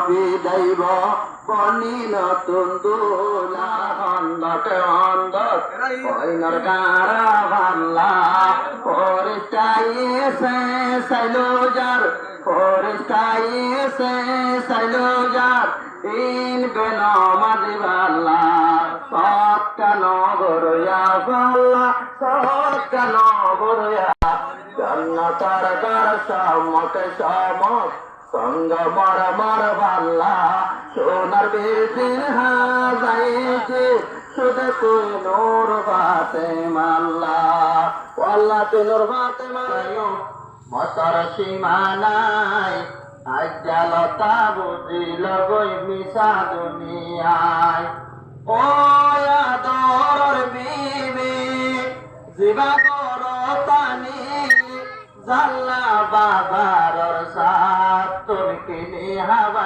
বিদাইব বনি নতুন দোলা হন্দকে হন্দক কইনর গারা Bhalla পরিষ্টাইছে সাইলোজার পরিষ্টাইছে সাইলোজার in Ben মাদি ভাল্লা সৎকা নগরয়া ভাল্লা সৎকা নগরয়া জন্নতার গার সমকে সমক সঙ্গ মর মর ভাল্লা সোনার বেশি হাজাইছে শুধু তুই নূর বাতে মাল্লা আল্লাহ তুই নূর বাতে মারাইও মতর সীমানাই আজ্জালতা বুঝিল গই মিশা দুনিয়ায় ও আদরের বিবি জিবা গরতানি জাল্লা বাবার সাথ তুমি কিনি হাওয়ায়